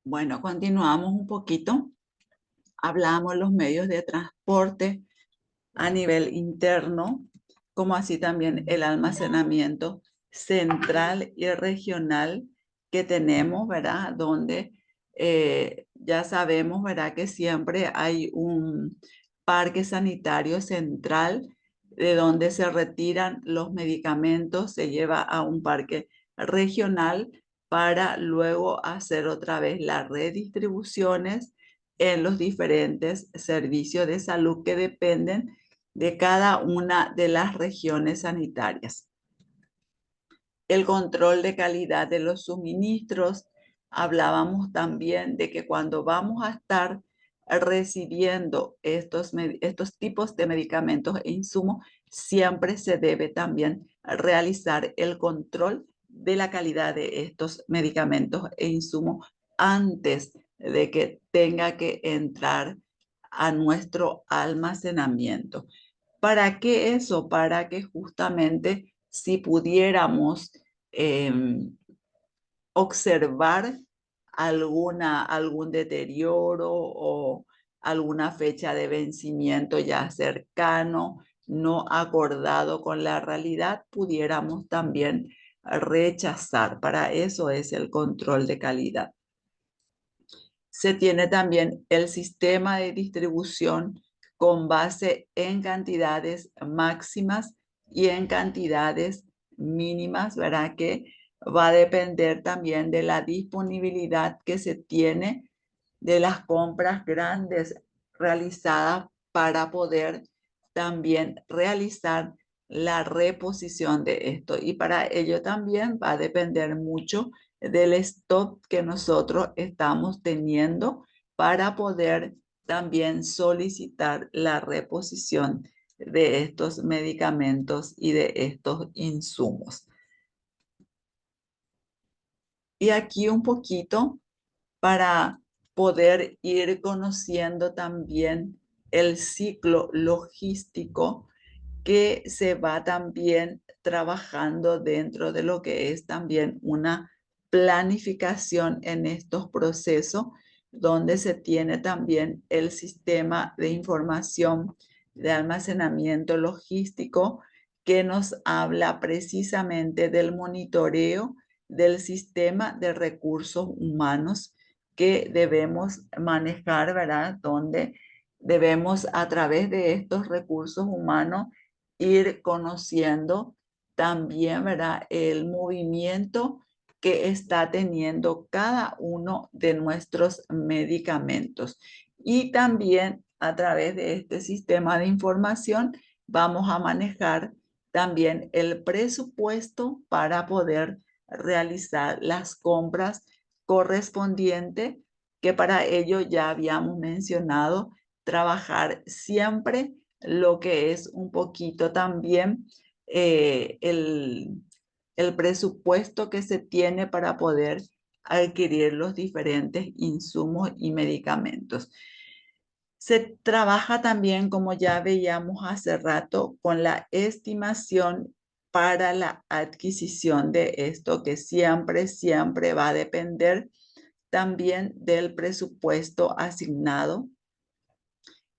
Bueno, continuamos un poquito. Hablamos los medios de transporte a nivel interno, como así también el almacenamiento central y regional que tenemos, ¿verdad? Donde ya sabemos, ¿verdad? Que siempre hay un parque sanitario central de donde se retiran los medicamentos, se lleva a un parque regional para luego hacer otra vez las redistribuciones en los diferentes servicios de salud que dependen de cada una de las regiones sanitarias. El control de calidad de los suministros. Hablábamos también de que cuando vamos a estar recibiendo estos tipos de medicamentos e insumos, siempre se debe también realizar el control de la calidad de estos medicamentos e insumos antes de que tenga que entrar a nuestro almacenamiento. ¿Para qué eso? Para que justamente si pudiéramos observar algún deterioro o alguna fecha de vencimiento ya cercano, no acordado con la realidad, pudiéramos también rechazar. Para eso es el control de calidad. Se tiene también el sistema de distribución con base en cantidades máximas y en cantidades mínimas, ¿verdad? Que va a depender también de la disponibilidad que se tiene de las compras grandes realizadas para poder también realizar la reposición de esto. Y para ello también va a depender mucho del stock que nosotros estamos teniendo para poder también solicitar la reposición de estos medicamentos y de estos insumos. Y aquí un poquito para poder ir conociendo también el ciclo logístico que se va también trabajando dentro de lo que es también una planificación en estos procesos, donde se tiene también el sistema de información de almacenamiento logístico que nos habla precisamente del monitoreo del sistema de recursos humanos que debemos manejar, ¿verdad? Donde debemos a través de estos recursos humanos ir conociendo también, ¿verdad? El movimiento que está teniendo cada uno de nuestros medicamentos. Y también a través de este sistema de información vamos a manejar también el presupuesto para poder realizar las compras correspondientes, que para ello ya habíamos mencionado, trabajar siempre lo que es un poquito también eh, el, el presupuesto que se tiene para poder adquirir los diferentes insumos y medicamentos. Se trabaja también, como ya veíamos hace rato, con la estimación para la adquisición de esto, que siempre va a depender también del presupuesto asignado.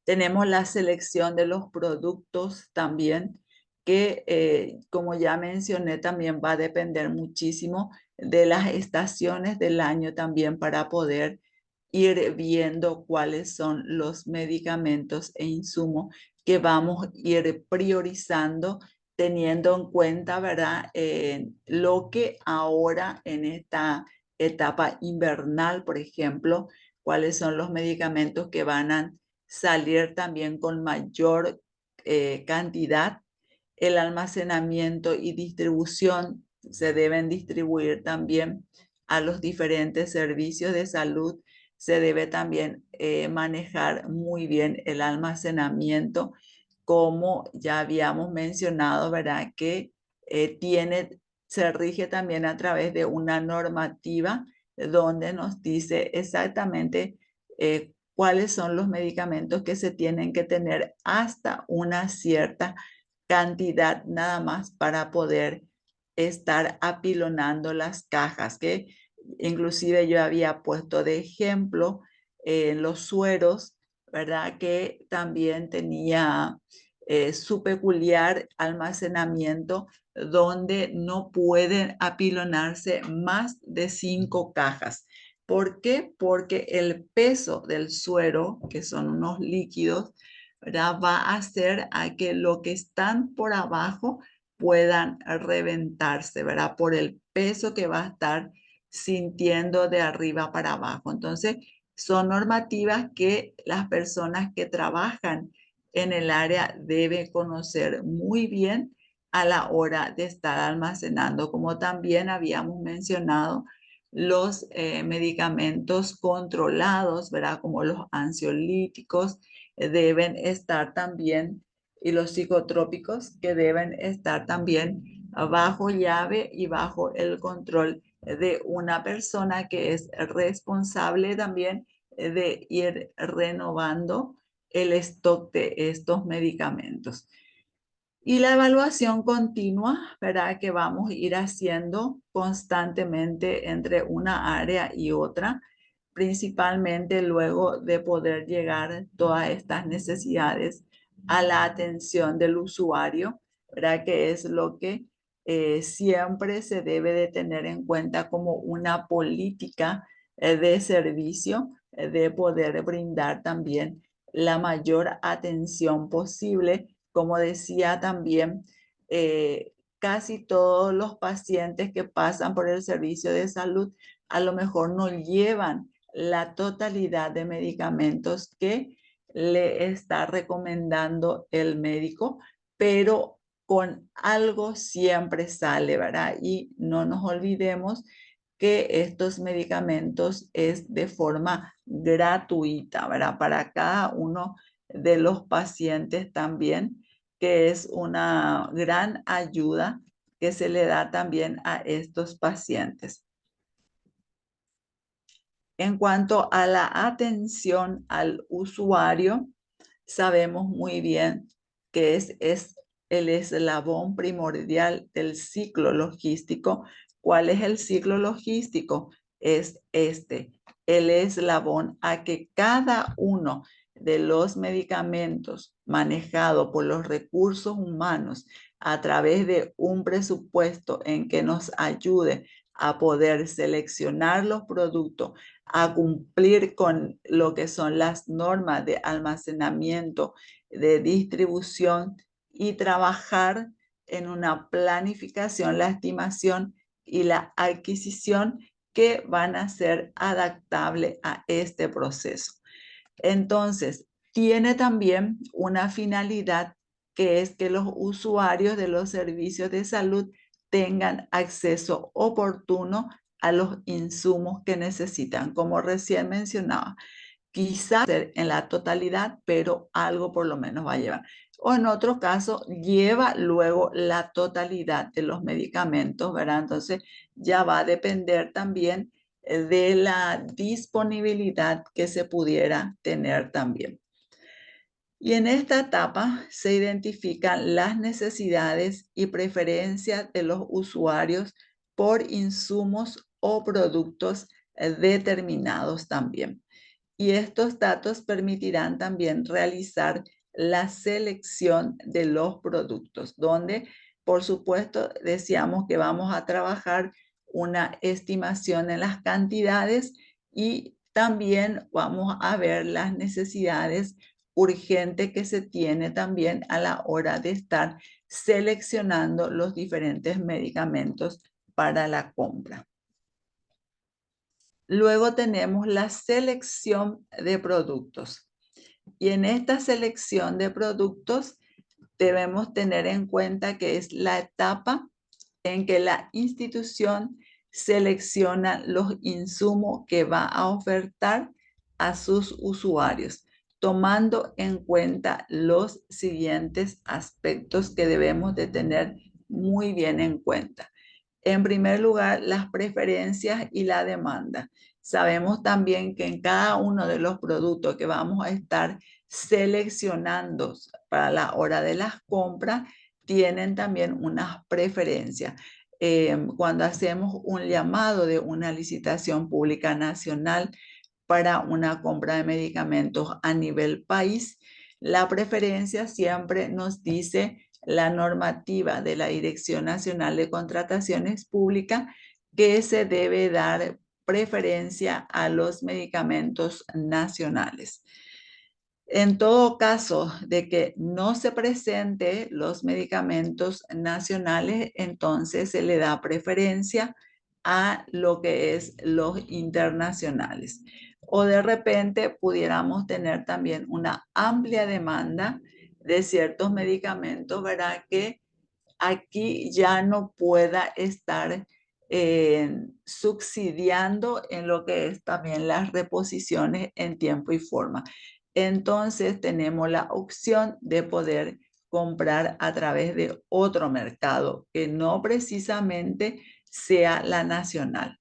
Tenemos la selección de los productos también, que como ya mencioné, también va a depender muchísimo de las estaciones del año también para poder ir viendo cuáles son los medicamentos e insumos que vamos a ir priorizando teniendo en cuenta, ¿verdad? Lo que ahora en esta etapa invernal, por ejemplo, cuáles son los medicamentos que van a salir también con mayor cantidad. El almacenamiento y distribución se deben distribuir también a los diferentes servicios de salud. Se debe también manejar muy bien el almacenamiento, como ya habíamos mencionado, ¿verdad? Que se rige también a través de una normativa donde nos dice exactamente cuáles son los medicamentos que se tienen que tener hasta una cierta cantidad nada más para poder estar apilonando las cajas, que Inclusive yo había puesto de ejemplo los sueros, ¿verdad? Que también tenía su peculiar almacenamiento donde no pueden apilonarse más de 5 cajas. ¿Por qué? Porque el peso del suero, que son unos líquidos, ¿verdad? Va a hacer a que lo que están por abajo puedan reventarse, ¿verdad? Por el peso que va a estar sintiendo de arriba para abajo. Entonces, son normativas que las personas que trabajan en el área deben conocer muy bien a la hora de estar almacenando, como también habíamos mencionado los medicamentos controlados, ¿verdad? Como los ansiolíticos deben estar también, y los psicotrópicos que deben estar también bajo llave y bajo el control de una persona que es responsable también de ir renovando el stock de estos medicamentos. Y la evaluación continua, ¿verdad? Que vamos a ir haciendo constantemente entre una área y otra, principalmente luego de poder llegar todas estas necesidades a la atención del usuario, ¿verdad? Que es lo que siempre se debe de tener en cuenta como una política de servicio, de poder brindar también la mayor atención posible. Como decía también, casi todos los pacientes que pasan por el servicio de salud a lo mejor no llevan la totalidad de medicamentos que le está recomendando el médico, pero con algo siempre sale, ¿verdad? Y no nos olvidemos que estos medicamentos es de forma gratuita, ¿verdad? Para cada uno de los pacientes también, que es una gran ayuda que se le da también a estos pacientes. En cuanto a la atención al usuario, sabemos muy bien que es el eslabón primordial del ciclo logístico. ¿Cuál es el ciclo logístico? Es el eslabón a que cada uno de los medicamentos manejados por los recursos humanos a través de un presupuesto en que nos ayude a poder seleccionar los productos, a cumplir con lo que son las normas de almacenamiento, de distribución y trabajar en una planificación, la estimación y la adquisición que van a ser adaptables a este proceso. Entonces, tiene también una finalidad que es que los usuarios de los servicios de salud tengan acceso oportuno a los insumos que necesitan, como recién mencionaba. Quizás en la totalidad, pero algo por lo menos va a llevar. O en otro caso, lleva luego la totalidad de los medicamentos, ¿verdad? Entonces ya va a depender también de la disponibilidad que se pudiera tener también. Y en esta etapa se identifican las necesidades y preferencias de los usuarios por insumos o productos determinados también. Y estos datos permitirán también realizar la selección de los productos, donde, por supuesto, decíamos que vamos a trabajar una estimación en las cantidades y también vamos a ver las necesidades urgentes que se tiene también a la hora de estar seleccionando los diferentes medicamentos para la compra. Luego tenemos la selección de productos. Y en esta selección de productos debemos tener en cuenta que es la etapa en que la institución selecciona los insumos que va a ofertar a sus usuarios, tomando en cuenta los siguientes aspectos que debemos de tener muy bien en cuenta. En primer lugar, las preferencias y la demanda. Sabemos también que en cada uno de los productos que vamos a estar seleccionando para la hora de las compras, tienen también unas preferencias. cuando hacemos un llamado de una licitación pública nacional para una compra de medicamentos a nivel país, la preferencia siempre nos dice la normativa de la Dirección Nacional de Contrataciones Públicas que se debe dar preferencia a los medicamentos nacionales. En todo caso de que no se presente los medicamentos nacionales, entonces se le da preferencia a lo que es los internacionales. O de repente pudiéramos tener también una amplia demanda de ciertos medicamentos, ¿verdad? Que aquí ya no pueda estar subsidiando en lo que es también las reposiciones en tiempo y forma. Entonces tenemos la opción de poder comprar a través de otro mercado que no precisamente sea la nacional.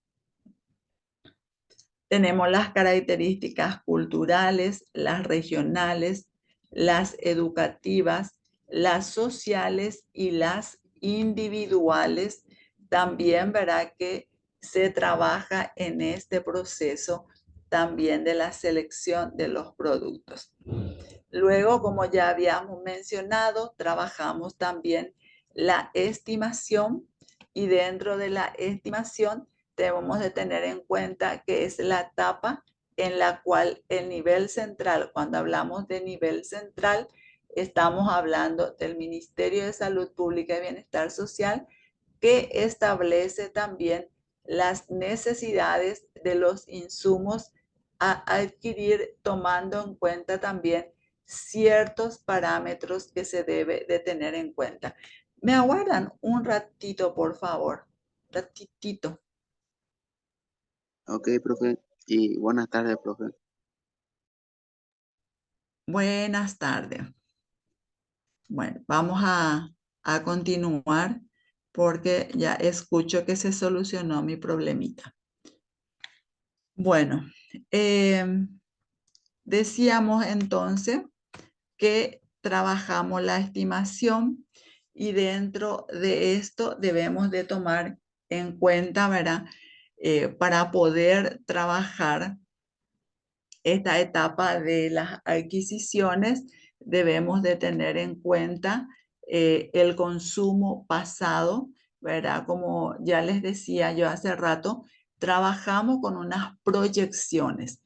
Tenemos las características culturales, las regionales, las educativas, las sociales y las individuales. También verá que se trabaja en este proceso también de la selección de los productos. Luego, como ya habíamos mencionado, trabajamos también la estimación y dentro de la estimación debemos de tener en cuenta que es la etapa en la cual el nivel central, cuando hablamos de nivel central, estamos hablando del Ministerio de Salud Pública y Bienestar Social, que establece también las necesidades de los insumos a adquirir, tomando en cuenta también ciertos parámetros que se debe de tener en cuenta. ¿Me aguardan un ratito, por favor? Ratitito. Ok, profe. Y buenas tardes, profe. Buenas tardes. Bueno, vamos a continuar porque ya escucho que se solucionó mi problemita. Bueno, decíamos entonces que trabajamos la estimación y dentro de esto debemos de tomar en cuenta, ¿verdad? Para poder trabajar esta etapa de las adquisiciones, debemos de tener en cuenta el consumo pasado, ¿verdad? Como ya les decía yo hace rato, trabajamos con unas proyecciones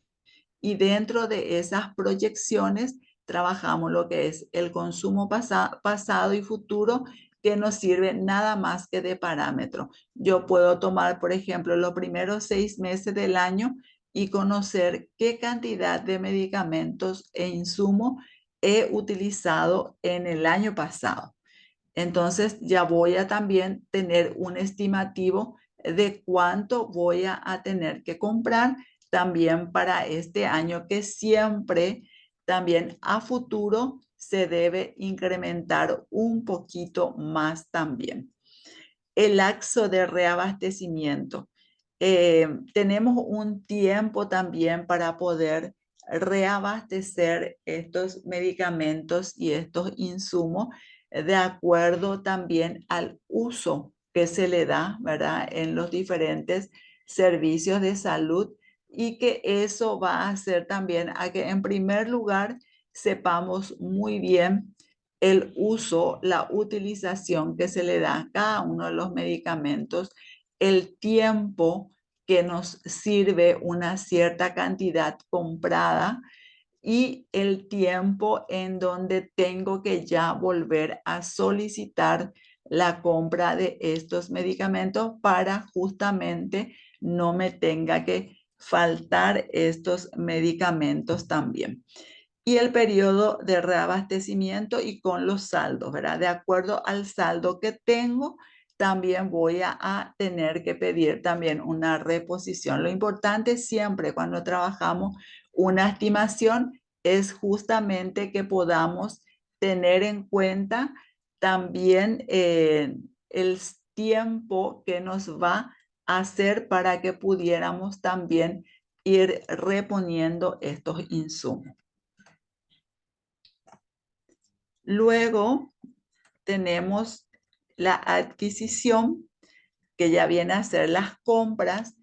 y dentro de esas proyecciones trabajamos lo que es el consumo pasado y futuro que nos sirve nada más que de parámetro. Yo puedo tomar, por ejemplo, los primeros 6 meses del año y conocer qué cantidad de medicamentos e insumos he utilizado en el año pasado. Entonces ya voy a también tener un estimativo de cuánto voy a tener que comprar también para este año, que siempre también a futuro se debe incrementar un poquito más también. El lapso de reabastecimiento. Tenemos un tiempo también para poder reabastecer estos medicamentos y estos insumos de acuerdo también al uso que se le da, ¿verdad? En los diferentes servicios de salud y que eso va a hacer también a que en primer lugar sepamos muy bien el uso, la utilización que se le da a cada uno de los medicamentos, el tiempo que nos sirve una cierta cantidad comprada y el tiempo en donde tengo que ya volver a solicitar la compra de estos medicamentos para justamente no me tenga que faltar estos medicamentos también. Y el periodo de reabastecimiento y con los saldos, ¿verdad? De acuerdo al saldo que tengo, también voy a tener que pedir también una reposición. Lo importante siempre cuando trabajamos una estimación es justamente que podamos tener en cuenta también el tiempo que nos va a hacer para que pudiéramos también ir reponiendo estos insumos. Luego tenemos la adquisición que ya viene a ser las compras,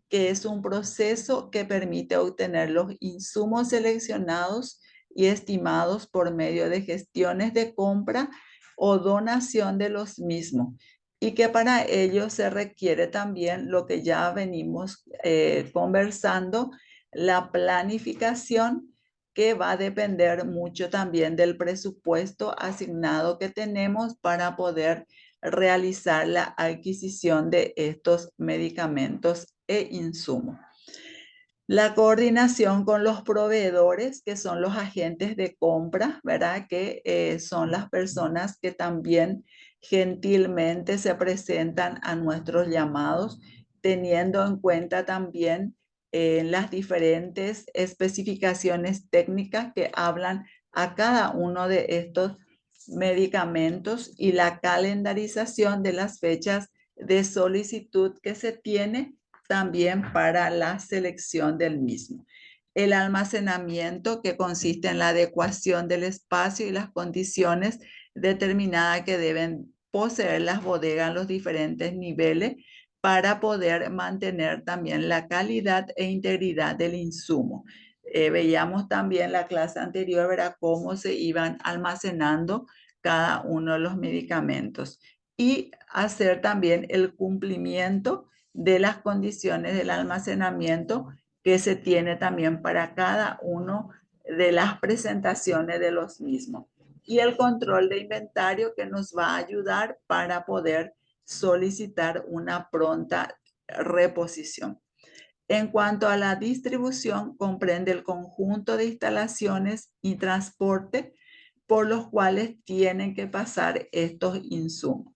que es un proceso que permite obtener los insumos seleccionados y estimados por medio de gestiones de compra o donación de los mismos, y que para ello se requiere también lo que ya venimos conversando, la planificación, que va a depender mucho también del presupuesto asignado que tenemos para poder realizar la adquisición de estos medicamentos e insumos. La coordinación con los proveedores, que son los agentes de compra, ¿verdad? Que son las personas que también gentilmente se presentan a nuestros llamados, teniendo en cuenta también las diferentes especificaciones técnicas que hablan a cada uno de estos medicamentos y la calendarización de las fechas de solicitud que se tiene también para la selección del mismo. El almacenamiento, que consiste en la adecuación del espacio y las condiciones determinadas que deben poseer las bodegas en los diferentes niveles para poder mantener también la calidad e integridad del insumo. Veíamos también la clase anterior, verá cómo se iban almacenando cada uno de los medicamentos, y hacer también el cumplimiento de las condiciones del almacenamiento que se tiene también para cada uno de las presentaciones de los mismos. Y el control de inventario, que nos va a ayudar para poder solicitar una pronta reposición. En cuanto a la distribución, comprende el conjunto de instalaciones y transporte por los cuales tienen que pasar estos insumos.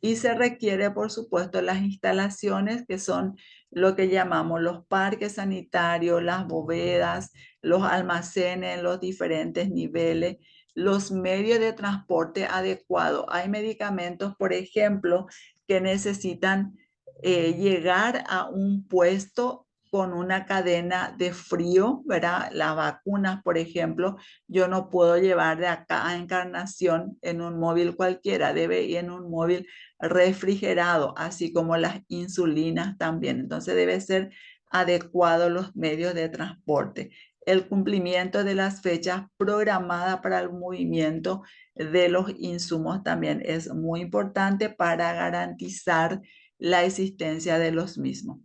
Y se requiere, por supuesto, las instalaciones, que son lo que llamamos los parques sanitarios, las bóvedas, los almacenes en los diferentes niveles, los medios de transporte adecuados. Hay medicamentos, por ejemplo, que necesitan llegar a un puesto con una cadena de frío, ¿verdad? Las vacunas, por ejemplo, yo no puedo llevar de acá a Encarnación en un móvil cualquiera, debe ir en un móvil refrigerado, así como las insulinas también. Entonces debe ser adecuado los medios de transporte. El cumplimiento de las fechas programadas para el movimiento de los insumos también es muy importante para garantizar la existencia de los mismos.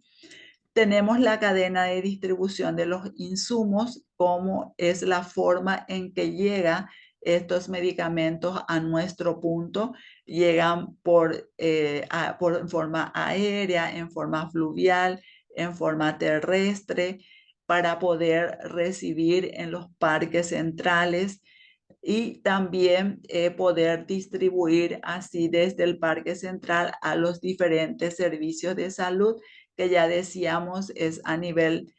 Tenemos la cadena de distribución de los insumos, como es la forma en que llegan estos medicamentos a nuestro punto. Llegan por en forma aérea, en forma fluvial, en forma terrestre, para poder recibir en los parques centrales, y también poder distribuir así desde el Parque Central a los diferentes servicios de salud, que ya decíamos es a nivel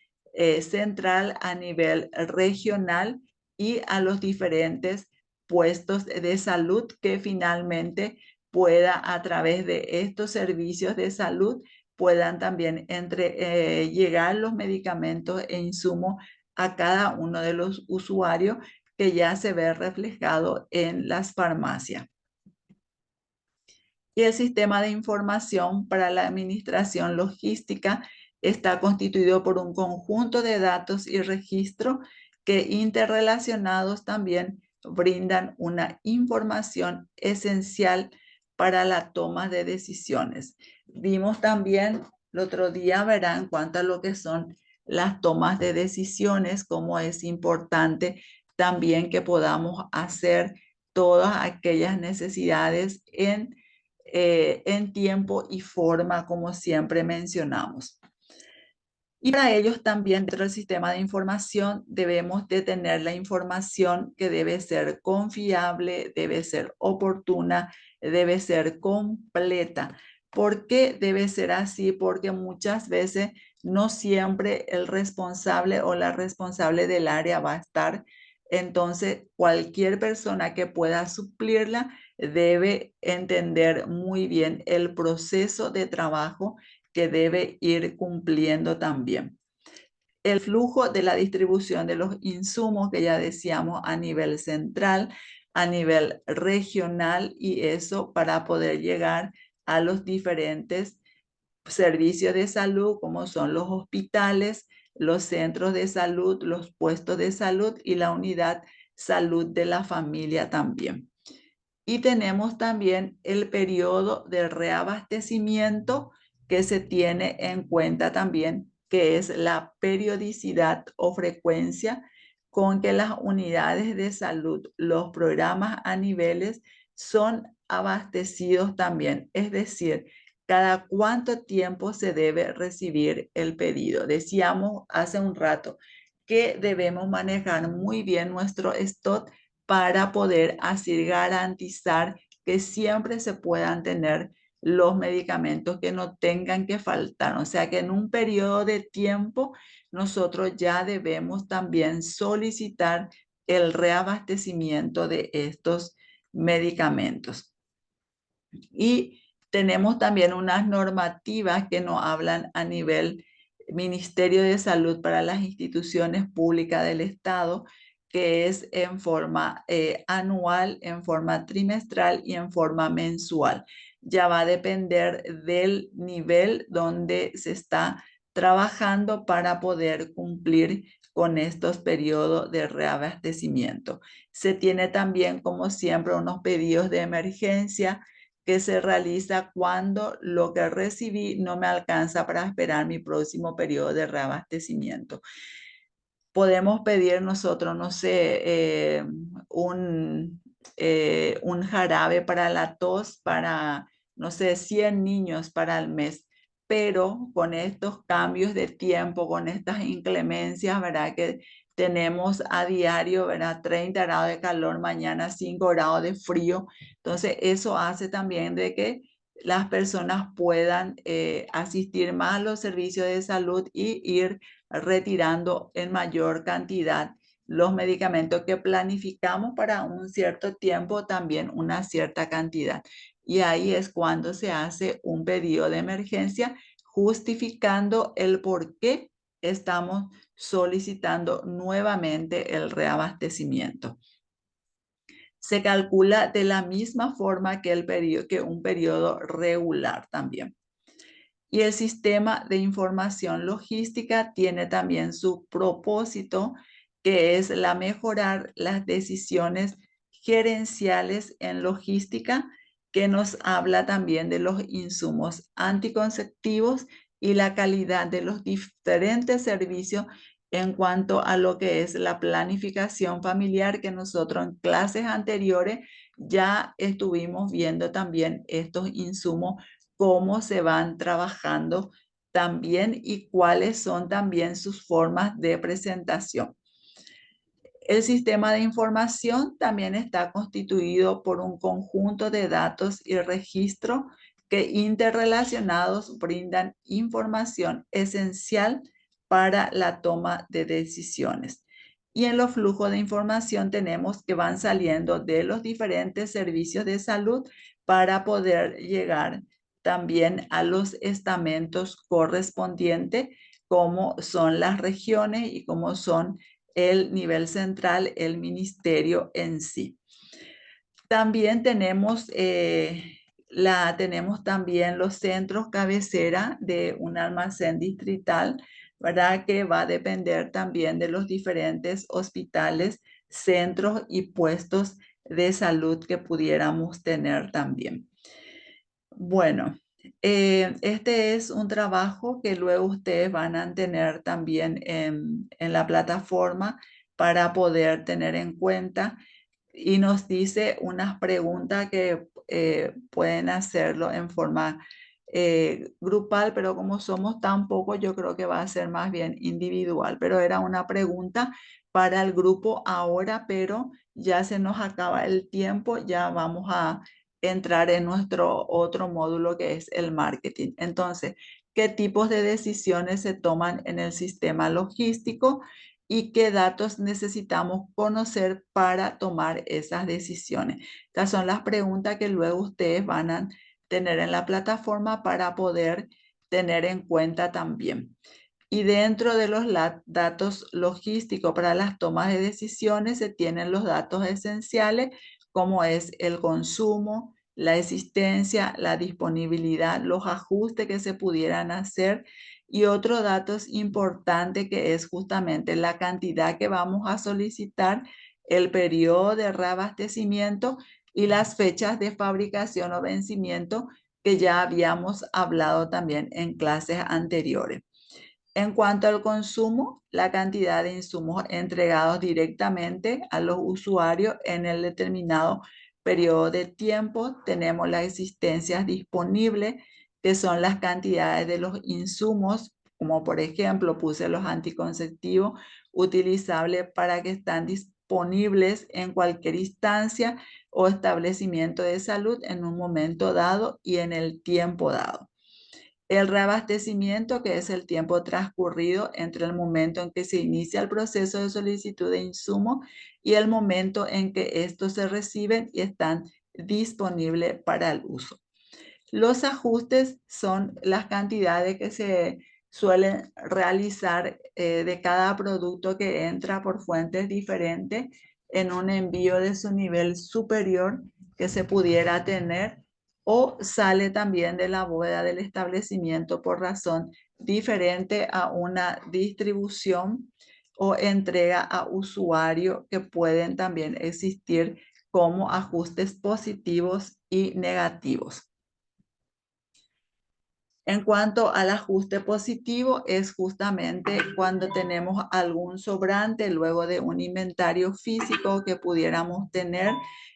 central, a nivel regional, y a los diferentes puestos de salud, que finalmente pueda, a través de estos servicios de salud, puedan también llegar los medicamentos e insumos a cada uno de los usuarios, que ya se ve reflejado en las farmacias. Y el sistema de información para la administración logística está constituido por un conjunto de datos y registros que, interrelacionados, también brindan una información esencial para la toma de decisiones. Vimos también el otro día, verán, en cuanto a lo que son las tomas de decisiones, cómo es importante también que podamos hacer todas aquellas necesidades en tiempo y forma, como siempre mencionamos. Y para ellos también, dentro del sistema de información, debemos de tener la información que debe ser confiable, debe ser oportuna, debe ser completa. ¿Por qué debe ser así? Porque muchas veces no siempre el responsable o la responsable del área va a estar. Entonces, cualquier persona que pueda suplirla debe entender muy bien el proceso de trabajo que debe ir cumpliendo también. El flujo de la distribución de los insumos, que ya decíamos, a nivel central, a nivel regional, y eso para poder llegar a los diferentes servicios de salud, como son los hospitales, los centros de salud, los puestos de salud y la unidad salud de la familia también. Y tenemos también el periodo de reabastecimiento que se tiene en cuenta también, que es la periodicidad o frecuencia con que las unidades de salud, los programas a niveles son abastecidos también. Es decir, cada cuánto tiempo se debe recibir el pedido. Decíamos hace un rato que debemos manejar muy bien nuestro stock para poder así garantizar que siempre se puedan tener los medicamentos, que no tengan que faltar. O sea que en un periodo de tiempo nosotros ya debemos también solicitar el reabastecimiento de estos medicamentos. Y tenemos también unas normativas que nos hablan a nivel Ministerio de Salud para las instituciones públicas del Estado, que es en forma anual, en forma trimestral y en forma mensual. Ya va a depender del nivel donde se está trabajando para poder cumplir con estos periodos de reabastecimiento. Se tiene también, como siempre, unos pedidos de emergencia que se realiza cuando lo que recibí no me alcanza para esperar mi próximo periodo de reabastecimiento. Podemos pedir nosotros, no sé, un jarabe para la tos para, no sé, 100 niños para el mes, pero con estos cambios de tiempo, con estas inclemencias, ¿verdad? Que tenemos a diario, ¿verdad? 30 grados de calor, mañana 5 grados de frío. Entonces, eso hace también de que las personas puedan asistir más a los servicios de salud y ir retirando en mayor cantidad los medicamentos que planificamos para un cierto tiempo, también una cierta cantidad. Y ahí es cuando se hace un pedido de emergencia justificando el por qué estamos solicitando nuevamente el reabastecimiento. Se calcula de la misma forma que, que un periodo regular también. Y el sistema de información logística tiene también su propósito, que es la mejorar las decisiones gerenciales en logística, que nos habla también de los insumos anticonceptivos y la calidad de los diferentes servicios en cuanto a lo que es la planificación familiar, que nosotros en clases anteriores ya estuvimos viendo también estos insumos, cómo se van trabajando también y cuáles son también sus formas de presentación. El sistema de información también está constituido por un conjunto de datos y registros que interrelacionados brindan información esencial para la toma de decisiones. Y en los flujos de información tenemos que van saliendo de los diferentes servicios de salud para poder llegar también a los estamentos correspondientes, como son las regiones y como son el nivel central, el ministerio en sí. También tenemos, tenemos también los centros cabecera de un almacén distrital, ¿verdad? Que va a depender también de los diferentes hospitales, centros y puestos de salud que pudiéramos tener también. Bueno, este es un trabajo que luego ustedes van a tener también en la plataforma para poder tener en cuenta, y nos dice unas preguntas que pueden hacerlo en forma grupal, pero como somos tan pocos, yo creo que va a ser más bien individual, pero era una pregunta para el grupo ahora, pero ya se nos acaba el tiempo, ya vamos a entrar en nuestro otro módulo que es el marketing. Entonces, ¿qué tipos de decisiones se toman en el sistema logístico y qué datos necesitamos conocer para tomar esas decisiones? Estas son las preguntas que luego ustedes van a tener en la plataforma para poder tener en cuenta también. Y dentro de los datos logísticos para las tomas de decisiones se tienen los datos esenciales, como es el consumo, la existencia, la disponibilidad, los ajustes que se pudieran hacer y otro dato importante que es justamente la cantidad que vamos a solicitar, el periodo de reabastecimiento y las fechas de fabricación o vencimiento que ya habíamos hablado también en clases anteriores. En cuanto al consumo, la cantidad de insumos entregados directamente a los usuarios en el determinado periodo de tiempo. Tenemos las existencias disponibles, que son las cantidades de los insumos, como por ejemplo puse los anticonceptivos utilizables para que están disponibles en cualquier instancia o establecimiento de salud en un momento dado y en el tiempo dado. El reabastecimiento, que es el tiempo transcurrido entre el momento en que se inicia el proceso de solicitud de insumo y el momento en que estos se reciben y están disponibles para el uso. Los ajustes son las cantidades que se suelen realizar de cada producto que entra por fuentes diferentes en un envío de su nivel superior que se pudiera tener o sale también de la bóveda del establecimiento por razón diferente a una distribución o entrega a usuario que pueden también existir como ajustes positivos y negativos. En cuanto al ajuste positivo, es justamente cuando tenemos algún sobrante luego de un inventario físico que pudiéramos tener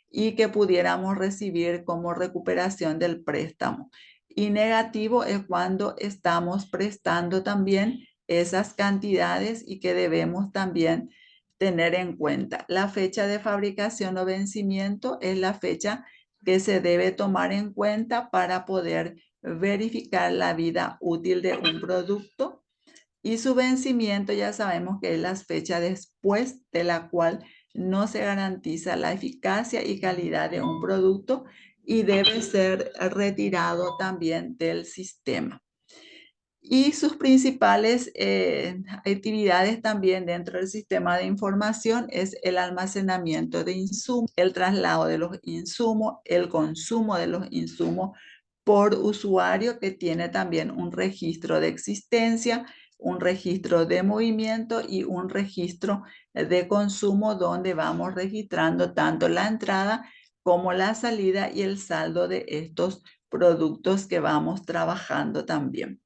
y que pudiéramos recibir como recuperación del préstamo. Y negativo es cuando estamos prestando también esas cantidades y que debemos también tener en cuenta. La fecha de fabricación o vencimiento es la fecha que se debe tomar en cuenta para poder verificar la vida útil de un producto y su vencimiento ya sabemos que es la fecha después de la cual no se garantiza la eficacia y calidad de un producto y debe ser retirado también del sistema. Y sus principales actividades también dentro del sistema de información es el almacenamiento de insumos, el traslado de los insumos, el consumo de los insumos por usuario, que tiene también un registro de existencia, un registro de movimiento y un registro de consumo donde vamos registrando tanto la entrada como la salida y el saldo de estos productos que vamos trabajando también.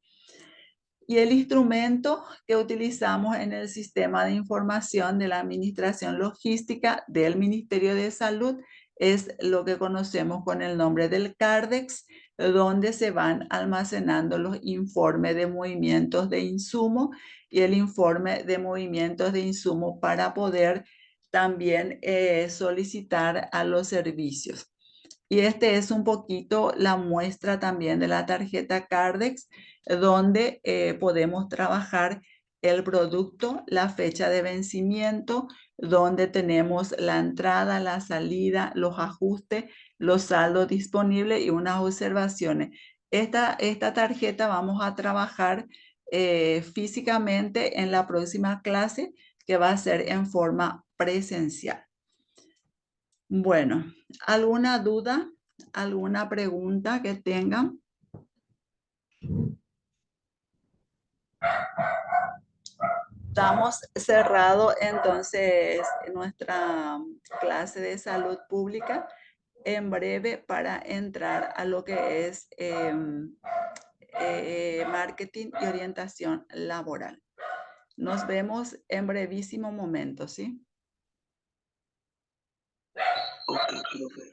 Y el instrumento que utilizamos en el sistema de información de la Administración Logística del Ministerio de Salud es lo que conocemos con el nombre del CARDEX, donde se van almacenando los informes de movimientos de insumo y el informe de movimientos de insumo para poder también solicitar a los servicios. Y este es un poquito la muestra también de la tarjeta Cardex, donde podemos trabajar el producto, la fecha de vencimiento, donde tenemos la entrada, la salida, los ajustes, los saldos disponibles y unas observaciones. Esta tarjeta vamos a trabajar físicamente en la próxima clase, que va a ser en forma presencial. Bueno, ¿alguna duda? ¿Alguna pregunta que tengan? Estamos cerrado entonces nuestra clase de salud pública en breve para entrar a lo que es marketing y orientación laboral. Nos vemos en brevísimo momento, ¿sí? Ok, profe.